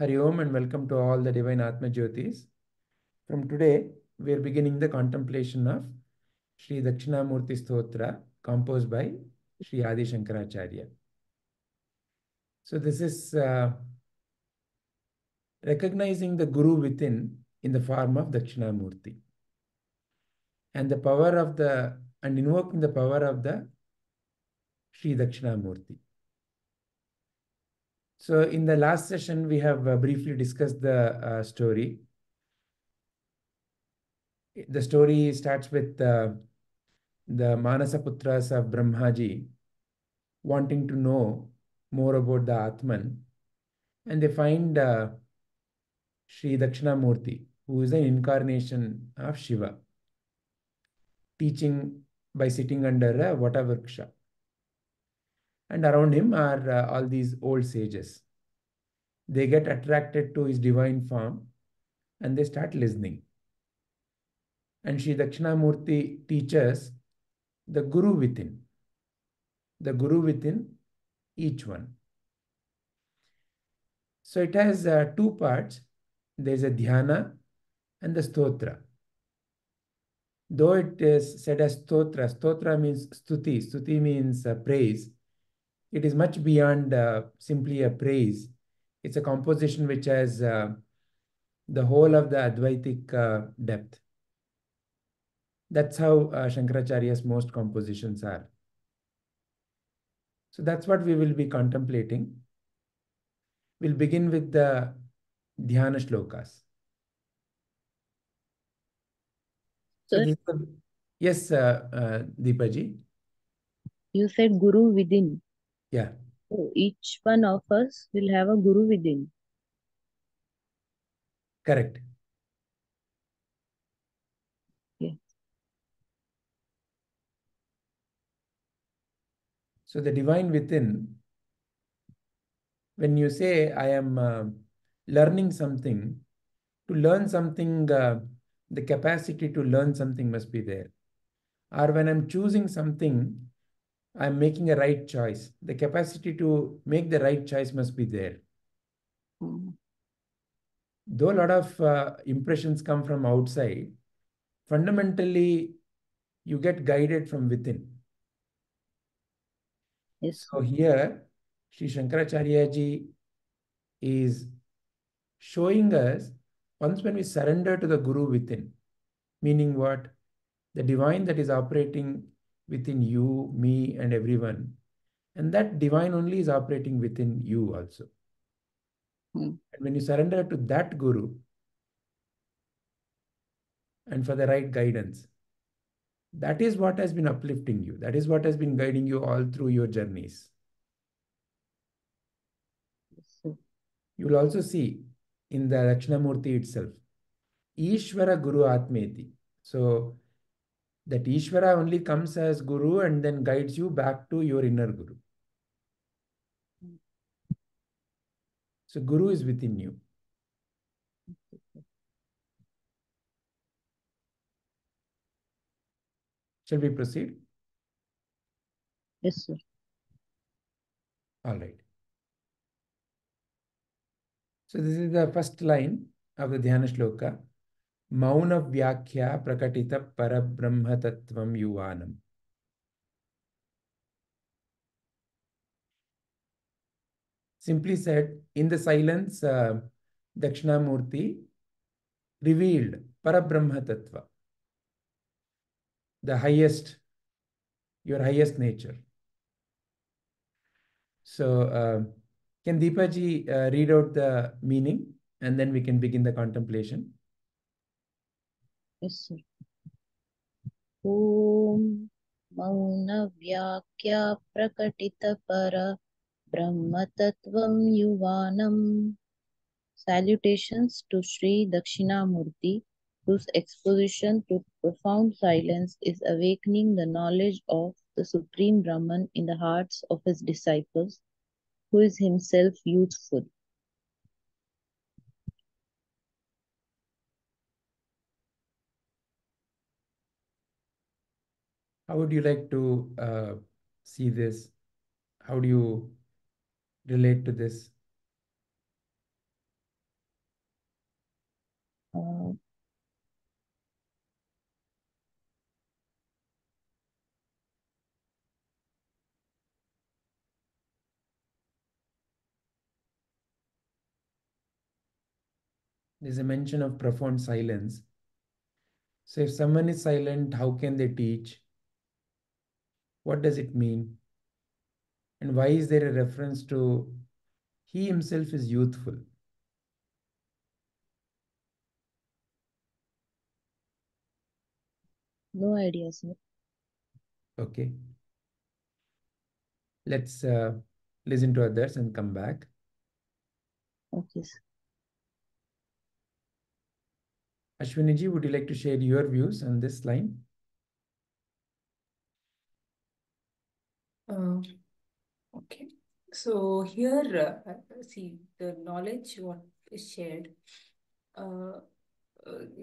Hari Om and welcome to all the divine Atmajyotis. From today, we are beginning the contemplation of Sri Dakshinamurthy Stotra composed by Sri Adi Shankaracharya. So this is recognizing the Guru within in the form of Dakshinamurthy and the power of and invoking the power of the Sri Dakshinamurthy. So in the last session, we have briefly discussed the story. The story starts with the Manasaputras of Brahmaji wanting to know more about the Atman, and they find Sri Dakshinamurthy, who is an incarnation of Shiva, teaching by sitting under a Vatavriksha. And around him are all these old sages. They get attracted to his divine form and they start listening. And Sri Dakshinamurthy teaches the Guru within each one. So it has two parts. There's a dhyana and the stotra. Though it is said as stotra, stotra means stuti. Stuti means praise. It is much beyond simply a praise. It's a composition which has the whole of the Advaitic depth. That's how Shankaracharya's most compositions are. So that's what we will be contemplating. We'll begin with the dhyana shlokas. So this is yes, Deepaji. You said Guru within. Yeah. So each one of us will have a Guru within. Correct. Okay. So the divine within, when you say I am learning something, to learn something, the capacity to learn something must be there. Or when I'm choosing something, I'm making a right choice. The capacity to make the right choice must be there. Though a lot of impressions come from outside, fundamentally, you get guided from within. Yes. So here, Sri Shankaracharya ji is showing us once when we surrender to the Guru within, meaning what? The divine that is operating within you, me, and everyone. And that divine only is operating within you also. And when you surrender to that Guru and for the right guidance, that is what has been uplifting you. That is what has been guiding you all through your journeys. Yes. You will also see in the Dakshinamurti itself, Ishvara Guru Atmeti. So that Ishvara only comes as Guru and then guides you back to your inner Guru. So Guru is within you. Shall we proceed? Yes, sir. All right. So this is the first line of the Dhyana Shloka. Mauna-Vyaakhyaa Prakattita Para-Brahma-Tattvam Yuvaanam. Simply said, in the silence, Dakshinamurti revealed Para-Brahma-Tattva, the highest, your highest nature. So, can Deepaji read out the meaning and then we can begin the contemplation? Yes, sir. Om Mauna-Vyaakhyaa Prakattita Para-Brahma-Tattvam Yuvaanam. Salutations to Sri Dakshinamurthy, whose exposition to profound silence is awakening the knowledge of the Supreme Brahman in the hearts of his disciples, who is himself youthful. How would you like to see this? How do you relate to this? There's a mention of profound silence. So if someone is silent, how can they teach? What does it mean? And why is there a reference to he himself is youthful? No idea, sir. Okay. Let's listen to others and come back. Okay, sir. Ashwiniji, would you like to share your views on this line? Okay. So here, see the knowledge what is shared.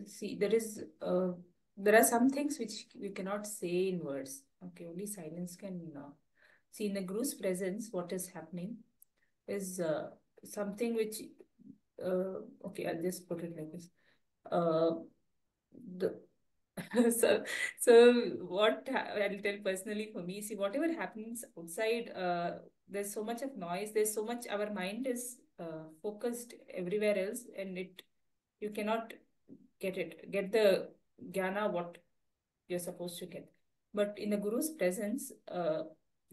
See, there are some things which we cannot say in words. Okay, only silence can. See, in the Guru's presence, what is happening is something which. Okay, I'll just put it like this. The so what I'll tell personally for me, see, whatever happens outside, there's so much of noise, there's so much, our mind is focused everywhere else, and you cannot get the jnana what you're supposed to get. But in the Guru's presence,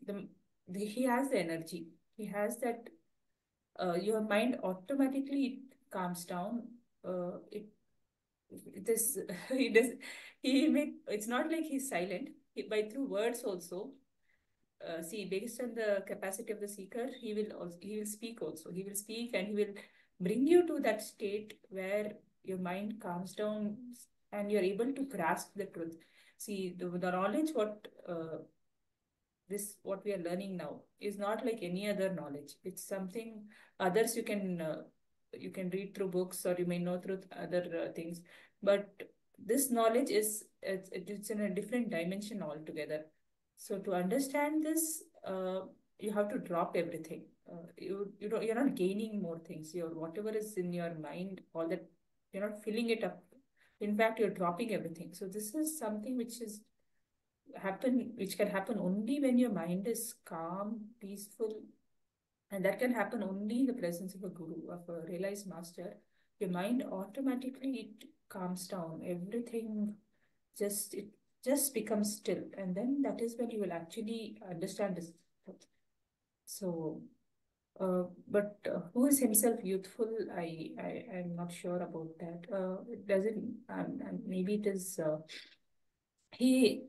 he has the energy, he has that, your mind automatically it calms down. It is he does he make it's not like he's silent. By through words also, see, based on the capacity of the seeker, he will speak also, he will speak, and he will bring you to that state where your mind calms down and you're able to grasp the truth. See, the knowledge what we are learning now is not like any other knowledge. It's something others you can read through books, or you may know through other things, but this knowledge it's in a different dimension altogether. So to understand this, you have to drop everything. You're not gaining more things. Whatever is in your mind, all that, you're not filling it up. In fact, you're dropping everything. So this is something which can happen only when your mind is calm, peaceful, and that can happen only in the presence of a guru, of a realized master. Your mind automatically it calms down. Everything it just becomes still, and then that is when you will actually understand this. So, but who is himself youthful? I'm not sure about that. It doesn't. Maybe it is. He.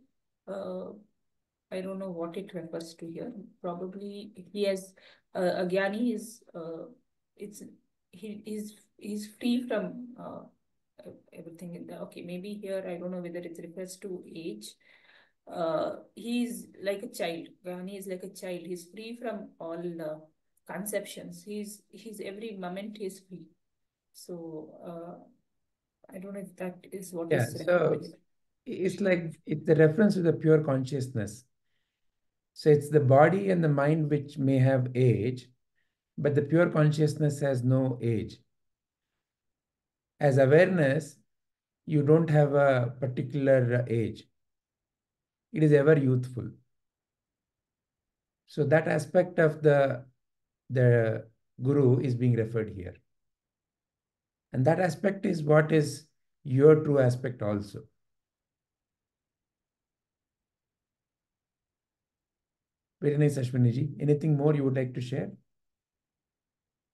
I don't know what it refers to here. Probably he has a jnani is it's he's free from everything in the, okay, maybe here I don't know whether it refers to age. He's like a child. Jnani is like a child. He's free from all conceptions. He's every moment he's free. So I don't know if that is what Yeah, is referred to so here. it's the reference to the pure consciousness. So it's the body and the mind which may have age, but the pure consciousness has no age. As awareness, you don't have a particular age. It is ever youthful. So that aspect of the guru is being referred here. And that aspect is what is your true aspect also. Very nice, Ashwiniji. Anything more you would like to share?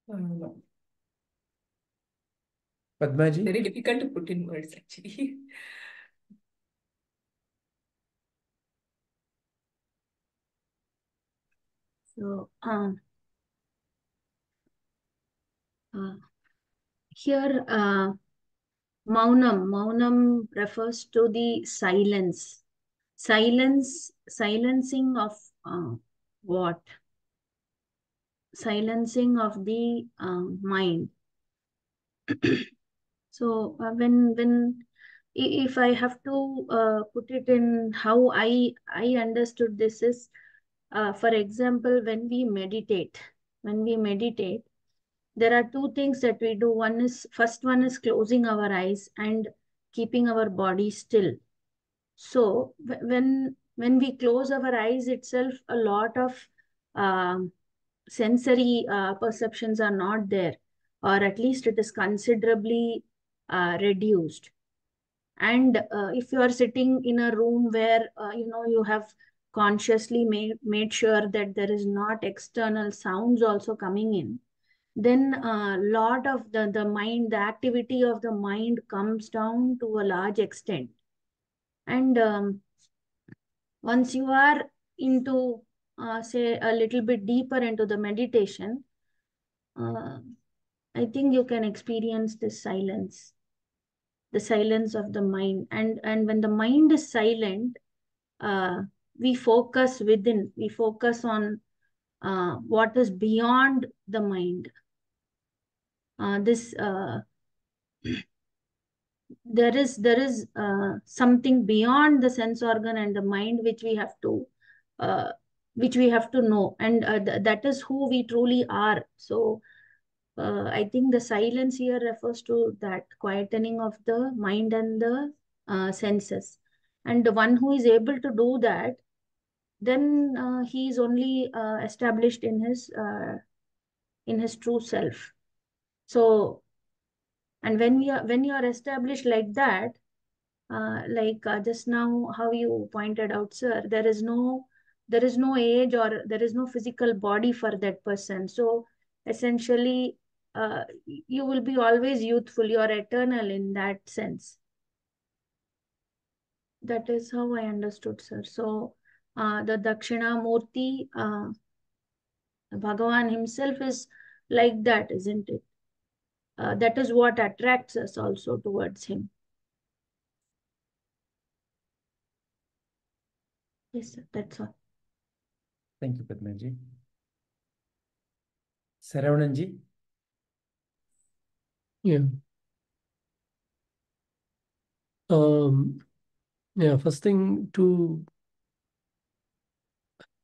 No. Padmaji? Very difficult to put in words, actually. So here Maunam refers to the silencing of what? Silencing of the mind. So if I have to put it in how I understood this is, for example, when we meditate, there are two things that we do. First one is closing our eyes and keeping our body still. So when we close our eyes itself, a lot of sensory perceptions are not there, or at least it is considerably reduced. And if you are sitting in a room where you have consciously made sure that there is not external sounds also coming in, then a lot of the activity of the mind comes down to a large extent. And once you are into, say, a little bit deeper into the meditation, I think you can experience this silence, the silence of the mind. And when the mind is silent, we focus within, we focus on what is beyond the mind. There is something beyond the sense organ and the mind which we have to know, and that is who we truly are. So I think the silence here refers to that quietening of the mind and the senses. And the one who is able to do that, then he is only established in his true self. So, and when you are established like that, just now how you pointed out, sir, there is no age, or there is no physical body for that person. So essentially, you will be always youthful, you are eternal in that sense. That is how I understood, sir. So the Dakshinamurti, Bhagavan himself is like that, isn't it? That is what attracts us also towards him. Yes, sir, that's all. Thank you, Padmaji. Saravananji? Yeah. First thing, to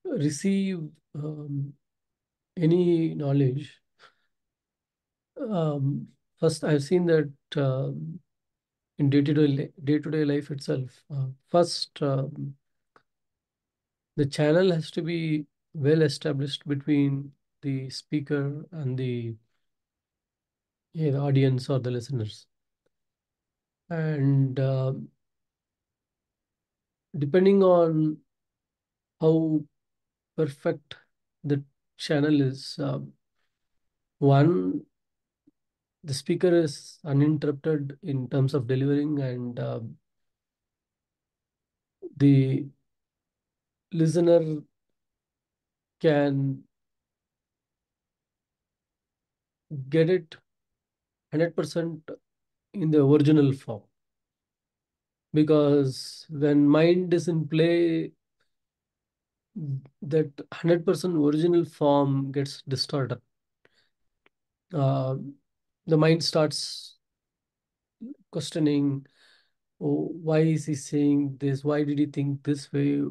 receive any knowledge, first I've seen that in day-to-day life itself, first the channel has to be well established between the speaker and the audience or the listeners. And depending on how perfect the channel is, one, the speaker is uninterrupted in terms of delivering, and the listener can get it 100% in the original form. Because when mind is in play, that 100% original form gets distorted. The mind starts questioning, oh, why is he saying this? Why did he think this way?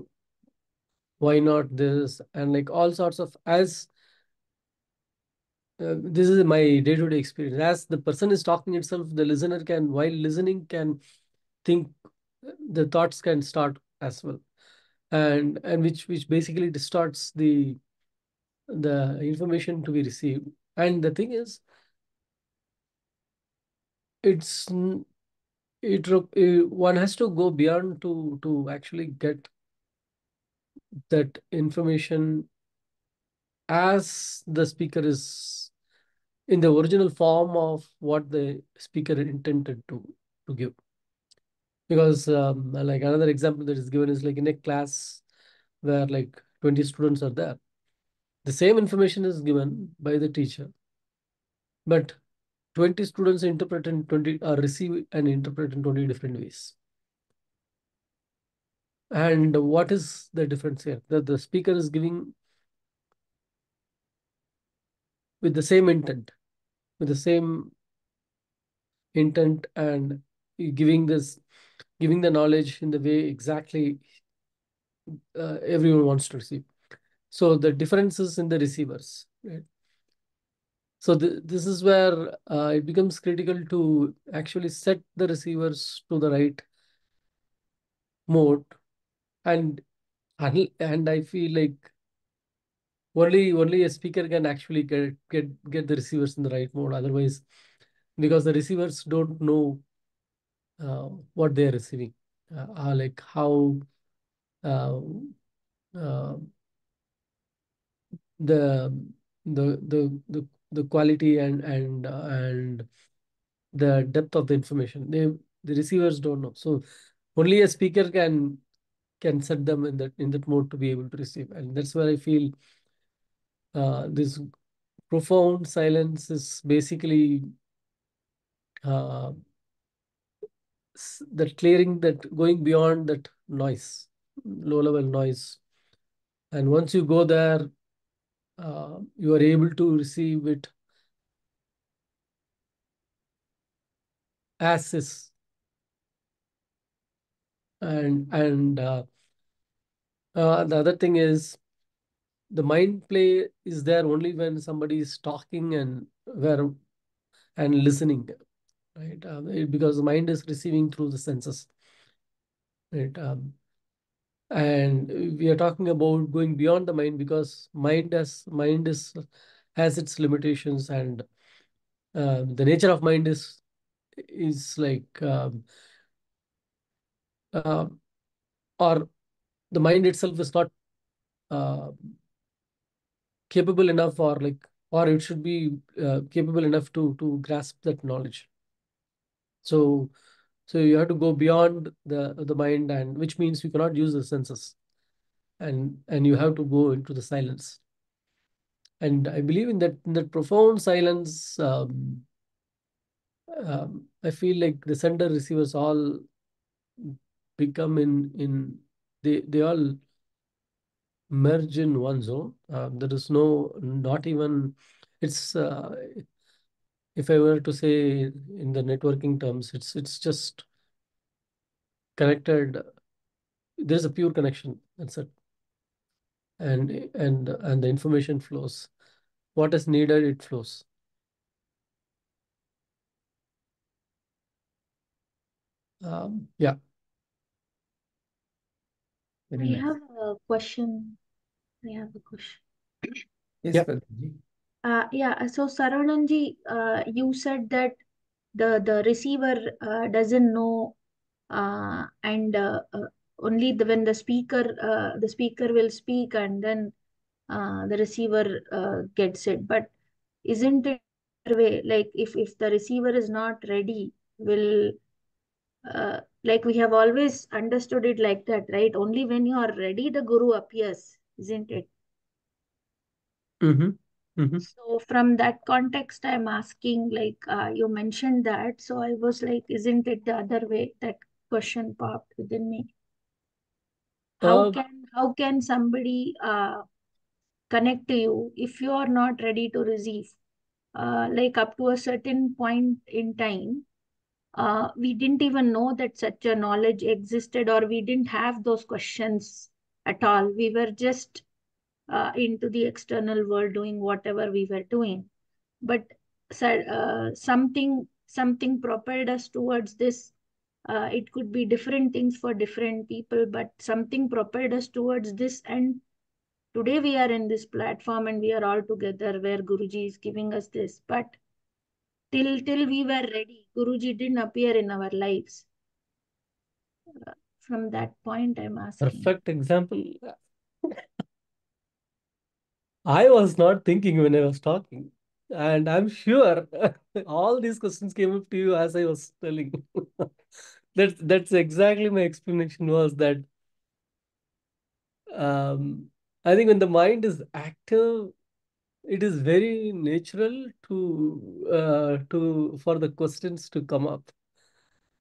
Why not this? And like all sorts of, as this is my day-to-day experience. As the person is talking itself, the listener can, while listening, can think, the thoughts can start as well, and which basically distorts the information to be received. And the thing is, one has to go beyond to actually get that information as the speaker is in the original form of what the speaker intended to give. Because like another example that is given is like in a class where like 20 students are there, the same information is given by the teacher, but 20 students interpret in 20 or receive and interpret in 20 different ways. And what is the difference here? That the speaker is giving with the same intent, and giving the knowledge in the way exactly everyone wants to receive. So the difference is in the receivers, right? So this is where it becomes critical to actually set the receivers to the right mode, and I feel like only a speaker can actually get the receivers in the right mode. Otherwise, because the receivers don't know what they are receiving, like how uh, uh, the the quality and the depth of the information. The receivers don't know. So only a speaker can set them in that mode to be able to receive. And that's where I feel this profound silence is basically uh, that clearing, that going beyond that noise, low level noise. And once you go there, you are able to receive it as is. And the other thing is, the mind play is there only when somebody is talking and listening, right? Because the mind is receiving through the senses, right? And we are talking about going beyond the mind, because has its limitations, and the nature of mind is like uh, or the mind itself is not uh, capable enough, or it should be capable enough to grasp that knowledge. So you have to go beyond the mind, and which means you cannot use the senses, and you have to go into the silence. And I believe in that profound silence. I feel like the sender receivers all become in they all merge in one zone. There is no, not even, it's if I were to say in the networking terms, it's just connected. There's a pure connection. That's it. And the information flows. What is needed, it flows. Yeah. Very I nice. have a question. I have a question. Yes, Yeah. Padmaji. Yeah, so Sarananji, you said that the receiver doesn't know, and only when the speaker will speak, and then the receiver gets it. But isn't it other way? Like if the receiver is not ready, will like we have always understood it like that, right? Only when you are ready, the guru appears, isn't it? Mm-hmm. Mm-hmm. So from that context, I'm asking, like you mentioned that, so I was like, isn't it the other way? That question popped within me. Uh, How can somebody connect to you if you are not ready to receive? Like up to a certain point in time, we didn't even know that such a knowledge existed, or we didn't have those questions at all. We were just into the external world doing whatever we were doing. But something propelled us towards this. It could be different things for different people, but something propelled us towards this. And today we are in this platform and we are all together where Guruji is giving us this. But till we were ready, Guruji didn't appear in our lives. From that point, I'm asking. Perfect example. I was not thinking when I was talking, and I'm sure all these questions came up to you as I was telling. That's exactly my explanation was that I think when the mind is active, it is very natural to for the questions to come up,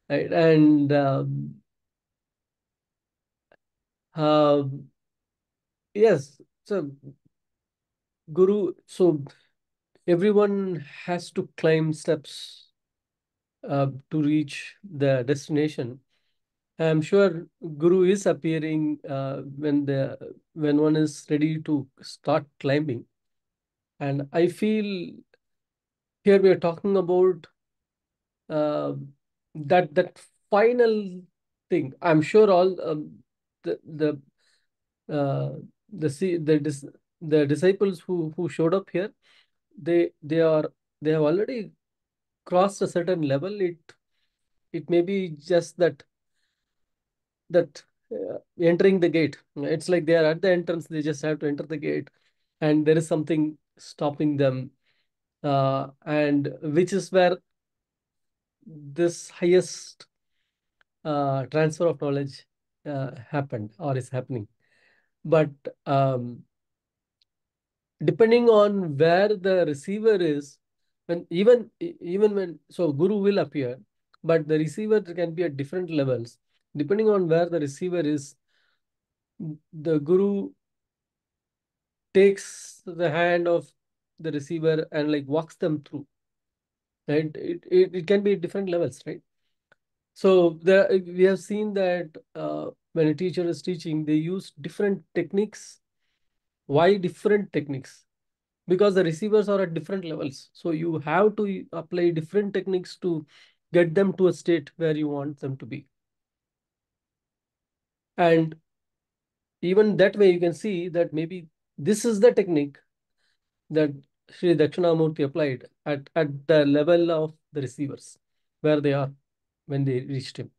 right? And yes, so Guru, so everyone has to climb steps to reach the destination. I'm sure Guru is appearing when one is ready to start climbing. And I feel here we are talking about uh, that final thing. I'm sure all the uh, the see the disciples who showed up here, they are they have already crossed a certain level. it may be just that entering the gate. It's like they are at the entrance, they just have to enter the gate, and there is something stopping them, and which is where this highest transfer of knowledge happened or is happening. But depending on where the receiver is, even when, so guru will appear, but the receiver can be at different levels. Depending on where the receiver is, the guru takes the hand of the receiver and like walks them through, right? It can be different levels, right? So we have seen that when a teacher is teaching, they use different techniques. Why different techniques? Because the receivers are at different levels. So you have to apply different techniques to get them to a state where you want them to be. And even that way, you can see that maybe this is the technique that Sri Dakshinamurthy applied at the level of the receivers, where they are when they reached him.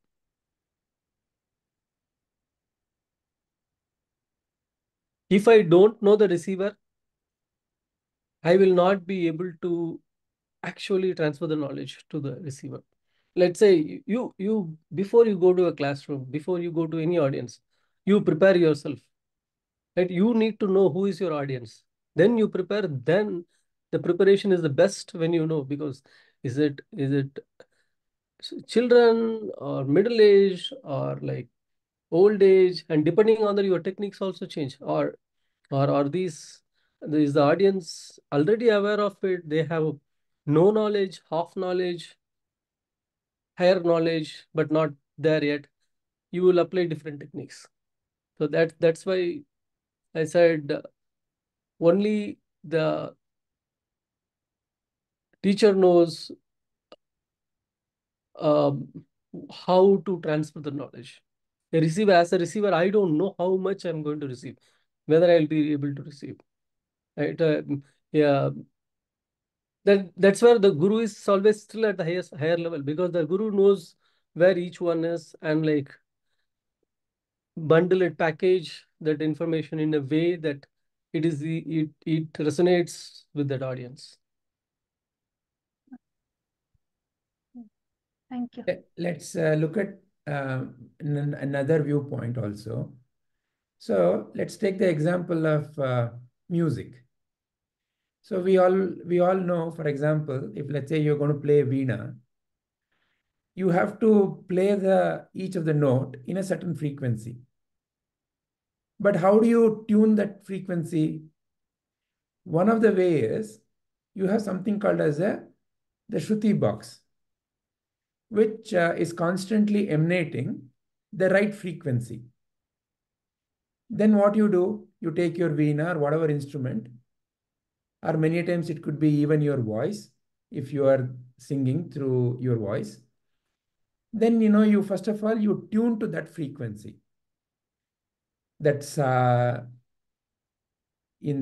If I don't know the receiver, I will not be able to actually transfer the knowledge to the receiver. Let's say you before you go to a classroom, before you go to any audience, you prepare yourself. Right? You need to know who is your audience. Then you prepare. Then the preparation is the best when you know, because is it children or middle age or like old age, and depending on that your techniques also change, or these is the audience already aware of it, they have no knowledge, half knowledge, higher knowledge, but not there yet, you will apply different techniques. So that's why I said only the teacher knows um, how to transfer the knowledge. As a receiver, I don't know how much I'm going to receive, whether I'll be able to receive. Right? Yeah. That's where the guru is always still at the higher level, because the guru knows where each one is, and like bundle it, package that information in a way that it resonates with that audience. Thank you. Let's look at another viewpoint also. So let's take the example of music. So we all know, for example, if let's say you're going to play veena, you have to play each of the note in a certain frequency. But how do you tune that frequency? One of the ways is you have something called as the Shruti box, which is constantly emanating the right frequency. Then what you do, you take your veena or whatever instrument, or many times it could be even your voice, if you are singing through your voice. Then, you first of all, you tune to that frequency. That's in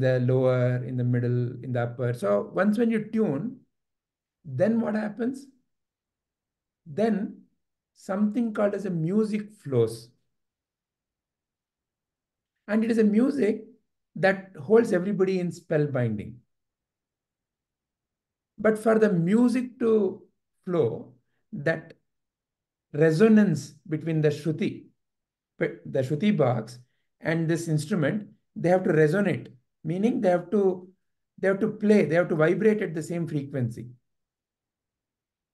the lower, in the middle, in the upper. So once when you tune, then what happens? Then something called as a music flows. And it is a music that holds everybody in spellbinding. But for the music to flow, that resonance between the Shruti box and this instrument, they have to resonate, meaning they have to play, they have to vibrate at the same frequency.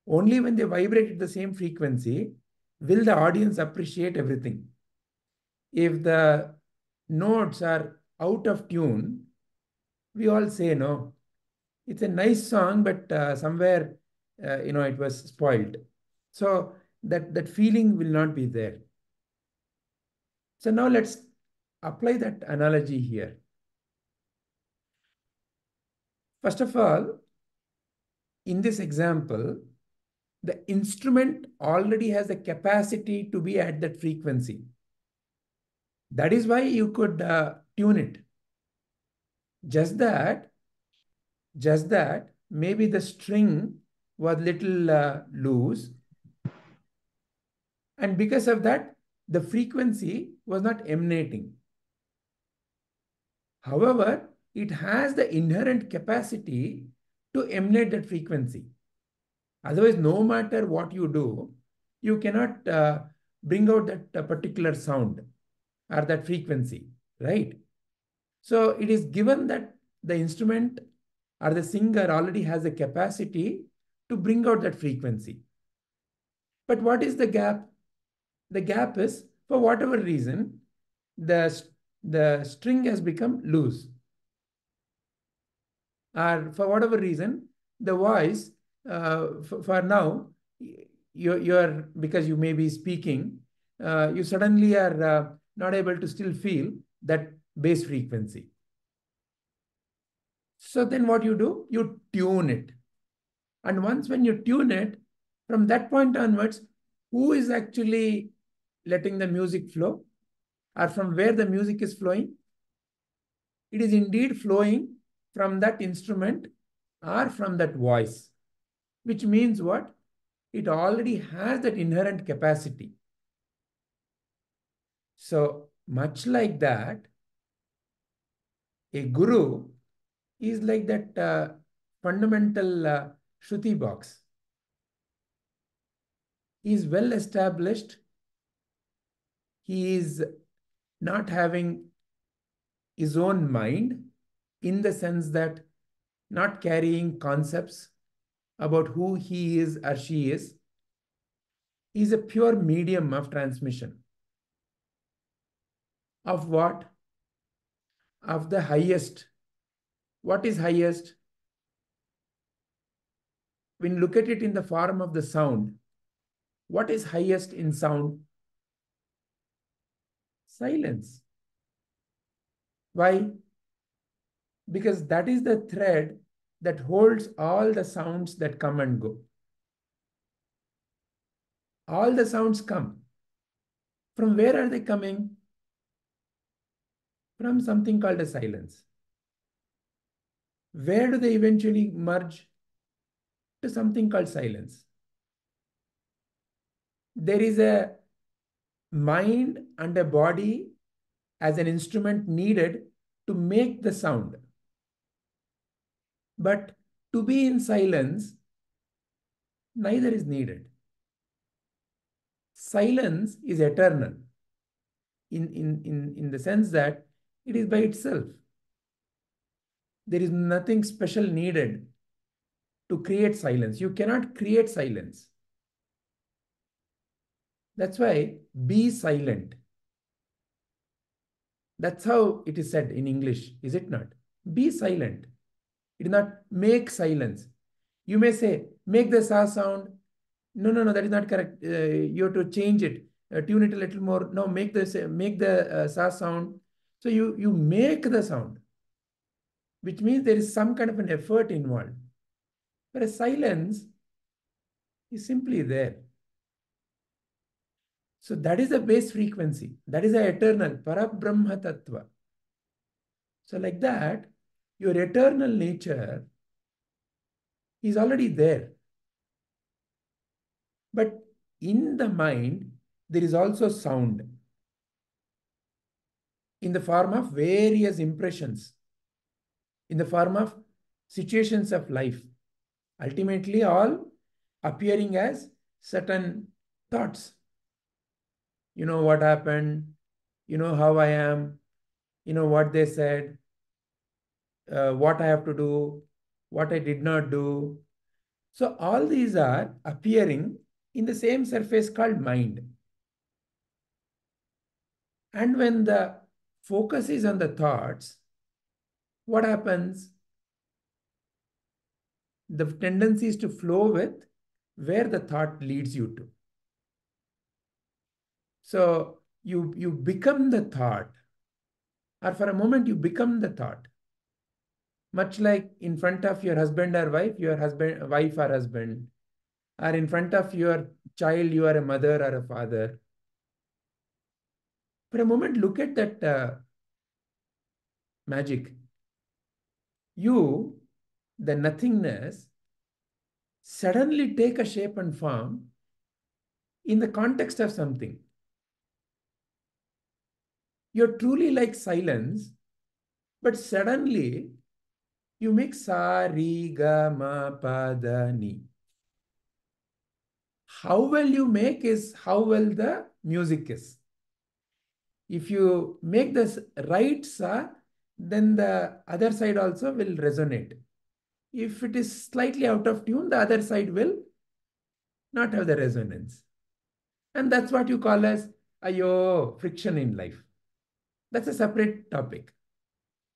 Only when they vibrate at the same frequency will the audience appreciate everything. If the notes are out of tune, we all say, no, it's a nice song, but somewhere, it was spoiled. So that feeling will not be there. So now let's apply that analogy here. First of all, in this example, the instrument already has the capacity to be at that frequency. That is why you could tune it. Just that maybe the string was little loose, And because of that, the frequency was not emanating. However, it has the inherent capacity to emanate that frequency. Otherwise, no matter what you do, you cannot bring out that particular sound or that frequency, right? So it is given that the instrument or the singer already has the capacity to bring out that frequency. But what is the gap? The gap is, for whatever reason, the string has become loose. Or for whatever reason, the voice, for now, you're because you may be speaking, you suddenly are not able to still feel that bass frequency. So then what you do? You tune it. And once when you tune it, from that point onwards, who is actually letting the music flow? Or from where the music is flowing? It is indeed flowing from that instrument or from that voice, which means what? It already has that inherent capacity. So much like that, a guru is like that fundamental Shruti box. He is well established. He is not having his own mind, in the sense that not carrying concepts about who he is or she is. He is a pure medium of transmission. Of what? Of the highest. What is highest? When you look at it in the form of the sound, what is highest in sound? Silence. Why? Because that is the thread that holds all the sounds that come and go. All the sounds come. From where are they coming? From something called a silence. Where do they eventually merge? To something called silence. There is a mind and a body as an instrument needed to make the sound. But to be in silence, neither is needed. Silence is eternal in the sense that it is by itself. There is nothing special needed to create silence. You cannot create silence. That's why be silent. That's how it is said in English, is it not? Be silent. It is not make silence. You may say, make the sa sound. No, that is not correct. You have to change it, tune it a little more. No, make the sa sound. So you make the sound, which means there is some kind of an effort involved. Whereas silence is simply there. So that is the base frequency. That is the eternal Para-Brahma-Tattvam. So like that, your eternal nature is already there. But in the mind, there is also sound in the form of various impressions, in the form of situations of life, ultimately all appearing as certain thoughts. You know what happened, you know how I am, you know what they said, what I have to do, what I did not do. So all these are appearing in the same surface called mind. And when the focus is on the thoughts, what happens? The tendency is to flow with where the thought leads you to. So you become the thought, or for a moment you become the thought. Much like in front of your husband or wife, wife or husband, or in front of your child, you are a mother or a father. For a moment, look at that magic. You, the nothingness, suddenly take a shape and form in the context of something. You're truly like silence, but suddenly you make sa, ri, ga, ma, pa, da, ni. How well you make is how well the music is. If you make this right sa, then the other side also will resonate. If it is slightly out of tune, the other side will not have the resonance. And that's what you call as ayo, friction in life. That's a separate topic.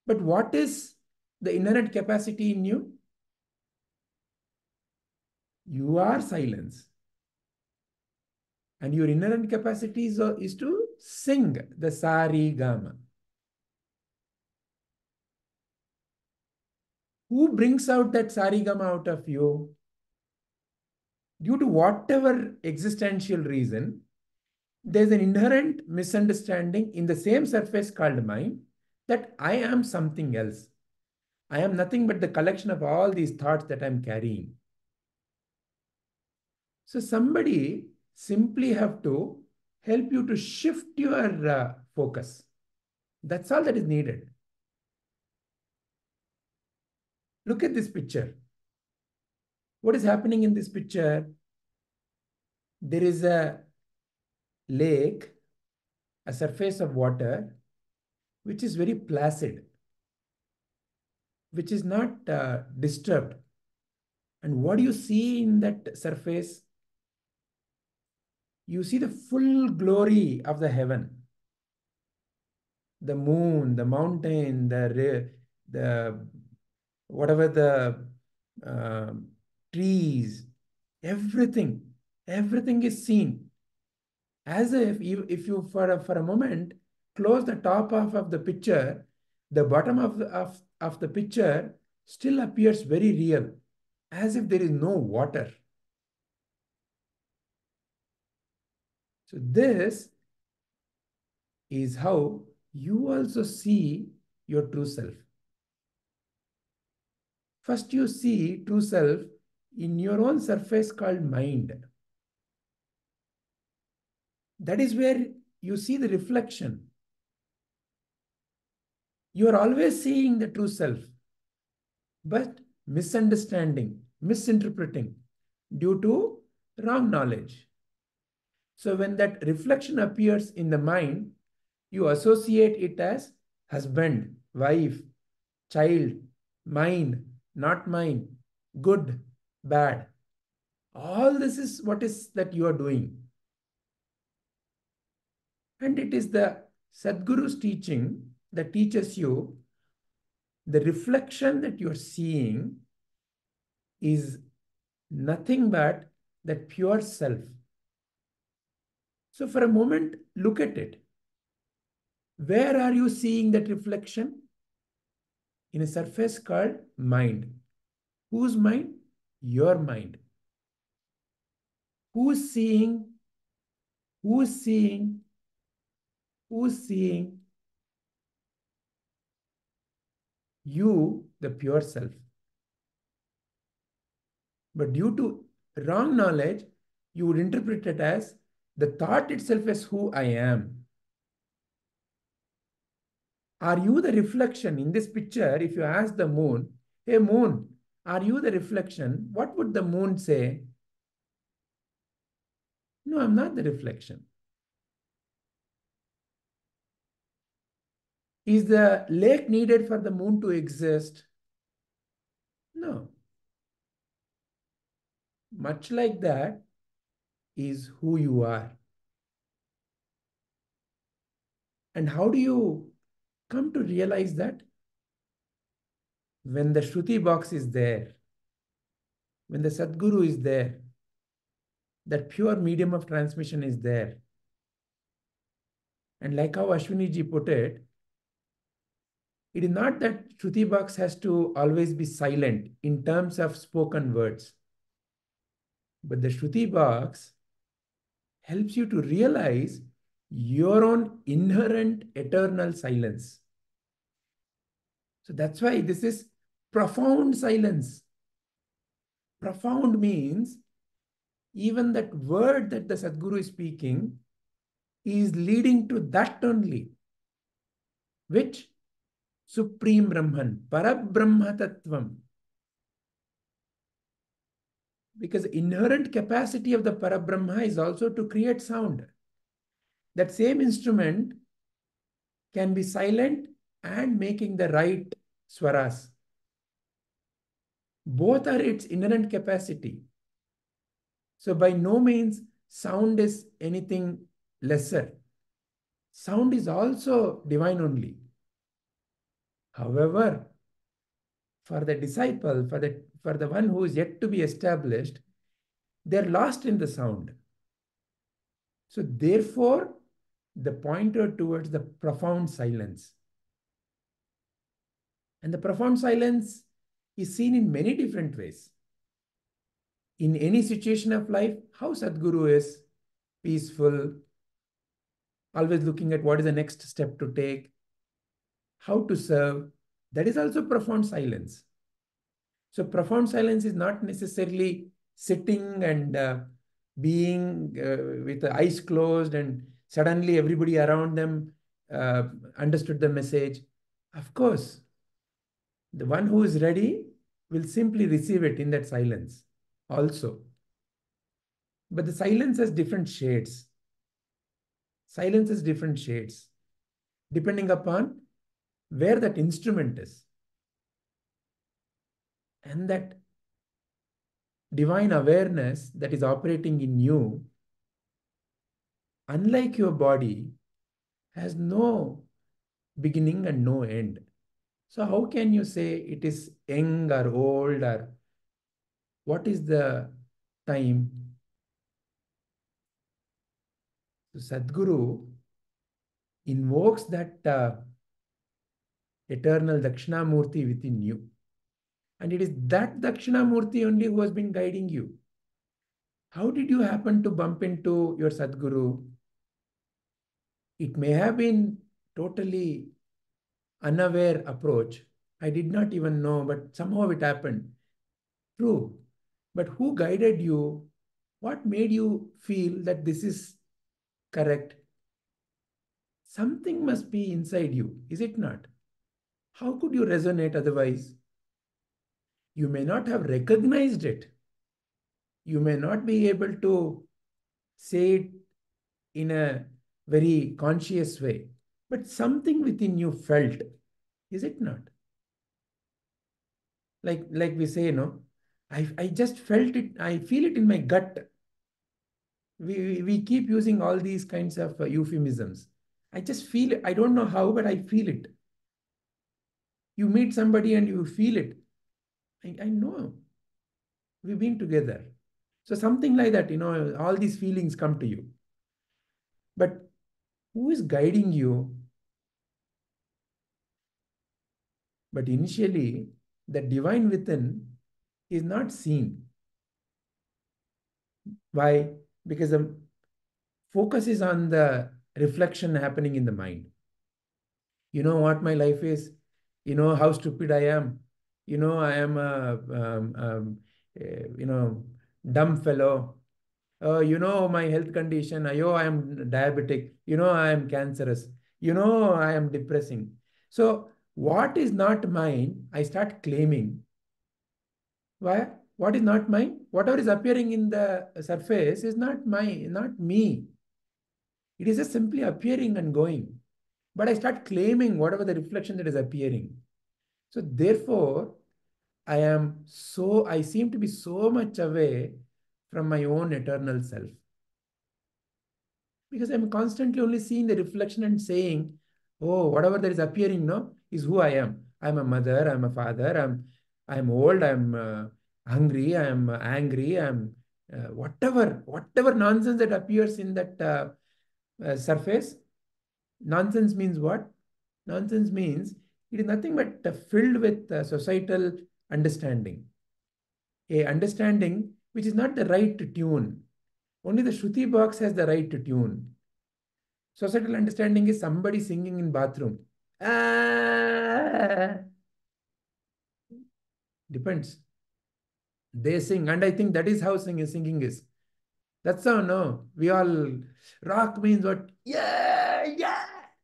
But what is the inherent capacity in you? You are silence. And your inherent capacity is to sing the sari gama. Who brings out that sari gama out of you? Due to whatever existential reason, there's an inherent misunderstanding in the same surface called mind that I am something else. I am nothing but the collection of all these thoughts that I'm carrying. So somebody simply have to help you to shift your focus. That's all that is needed. Look at this picture. What is happening in this picture? There is a lake, a surface of water, which is very placid, which is not disturbed. And what do you see in that surface? You see the full glory of the heaven. The moon, the mountain, the whatever the trees, everything is seen. As if you for a moment close the top of the picture, the bottom of the picture still appears very real, as if there is no water. So this is how you also see your true self. First, you see true self in your own surface called mind. That is where you see the reflection. You are always seeing the true self, but misunderstanding, misinterpreting due to wrong knowledge. So when that reflection appears in the mind, you associate it as husband, wife, child, mine, not mine, good, bad. All this is what is that you are doing. And it is the Sadguru's teaching that teaches you the reflection that you're seeing is nothing but that pure self. So for a moment, look at it. Where are you seeing that reflection? In a surface called mind. Whose mind? Your mind. Who's seeing? Who's seeing? Who's seeing? You, the pure self. But due to wrong knowledge, you would interpret it as the thought itself as who I am. Are you the reflection in this picture? If you ask the moon, hey moon, are you the reflection? What would the moon say? No, I'm not the reflection. Is the lake needed for the moon to exist? No. Much like that is who you are. And how do you come to realize that? When the Shruti box is there, when the Sadguru is there, that pure medium of transmission is there. And like how Ashwini ji put it is not that Shruti box has to always be silent in terms of spoken words. But the Shruti box helps you to realize your own inherent eternal silence. So that's why this is profound silence. Profound means even that word that the Sadguru is speaking is leading to that only. Which? Supreme Brahman, Para-Brahma-Tattvam. Because the inherent capacity of the Para-Brahma is also to create sound. That same instrument can be silent and making the right swaras. Both are its inherent capacity. So by no means sound is anything lesser. Sound is also divine only. However, for the disciple, for the one who is yet to be established, they're lost in the sound. So therefore, the pointer towards the profound silence. And the profound silence is seen in many different ways. In any situation of life, how Sadguru is peaceful, always looking at what is the next step to take, how to serve, that is also profound silence. So profound silence is not necessarily sitting and being with the eyes closed and suddenly everybody around them understood the message. Of course, the one who is ready will simply receive it in that silence also. But the silence has different shades. Silence has different shades depending upon where that instrument is. And that divine awareness that is operating in you, unlike your body, has no beginning and no end. So how can you say it is young or old, or what is the time? So Sadguru invokes that eternal Dakshinamurthy within you. And it is that Dakshinamurthy only who has been guiding you. How did you happen to bump into your Sadguru? It may have been totally unaware approach. I did not even know, but somehow it happened. True. But who guided you? What made you feel that this is correct? Something must be inside you, is it not? How could you resonate otherwise? You may not have recognized it. You may not be able to say it in a very conscious way, but something within you felt, is it not? Like we say, I just felt it, I feel it in my gut. We keep using all these kinds of euphemisms. I just feel it. I don't know how, but I feel it. You meet somebody and you feel it. I know. We've been together. So something like that, all these feelings come to you. But who is guiding you? But initially, the divine within is not seen. Why? Because the focus is on the reflection happening in the mind. You know what my life is? You know how stupid I am? I am dumb fellow. My health condition. I am diabetic. I am cancerous. I am depressing. So what is not mine, I start claiming. Why? What is not mine? Whatever is appearing in the surface is not mine, not me. It is just simply appearing and going. But I start claiming whatever the reflection that is appearing. So therefore, I seem to be so much away from my own eternal self. Because I'm constantly only seeing the reflection and saying, oh, whatever that is appearing now is who I am. I'm a mother, I'm a father, I'm old, I'm hungry, I'm angry, I'm whatever nonsense that appears in that surface. Nonsense means what? Nonsense means it is nothing but filled with societal understanding. A understanding which is not the right tune. Only the Shruti box has the right tune. Societal understanding is somebody singing in bathroom. Ah! Depends. They sing, and I think that is how singing is. That's how, no. We all, rock means what? Yeah,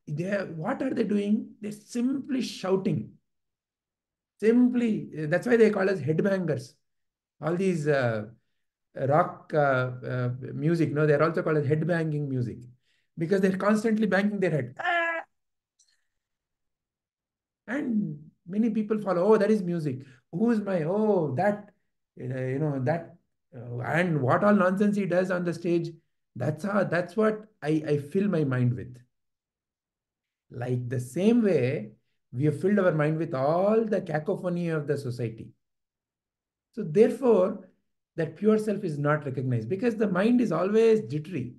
yeah. What are they doing? They're simply shouting. Simply, that's why they call us headbangers. All these rock music, no, they're also called as headbanging music because they're constantly banging their head. Ah! And many people follow, oh, that is music. Who's my, oh, that, that, and what all nonsense he does on the stage. That's what I fill my mind with. Like the same way, we have filled our mind with all the cacophony of the society. So therefore, that pure self is not recognized because the mind is always jittery.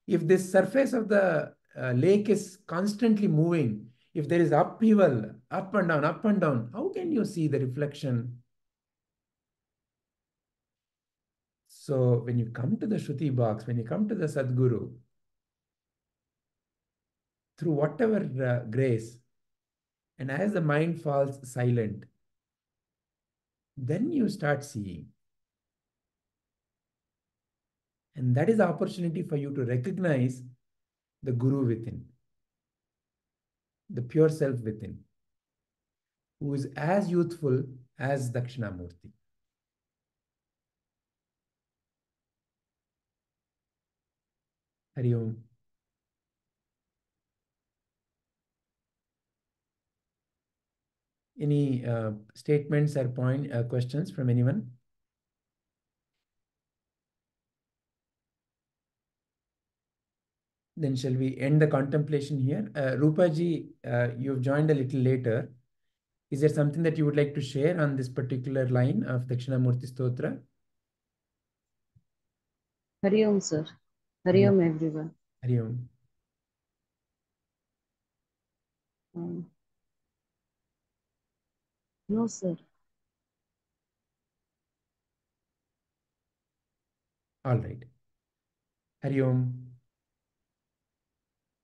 If this surface of the lake is constantly moving, if there is upheaval, up and down, how can you see the reflection? So when you come to the Shruti box, when you come to the Sadguru, through whatever grace, and as the mind falls silent, then you start seeing. And that is the opportunity for you to recognize the Guru within, the pure self within, who is as youthful as Dakshinamurti. Hari Om. Any statements or questions from anyone? Then shall we end the contemplation here? Rupaji, you've joined a little later. Is there something that you would like to share on this particular line of Dakshinamurti Stotra? Hari Om, sir. Hari Om, everyone. Hari Om. No, sir. All right. Hari Om.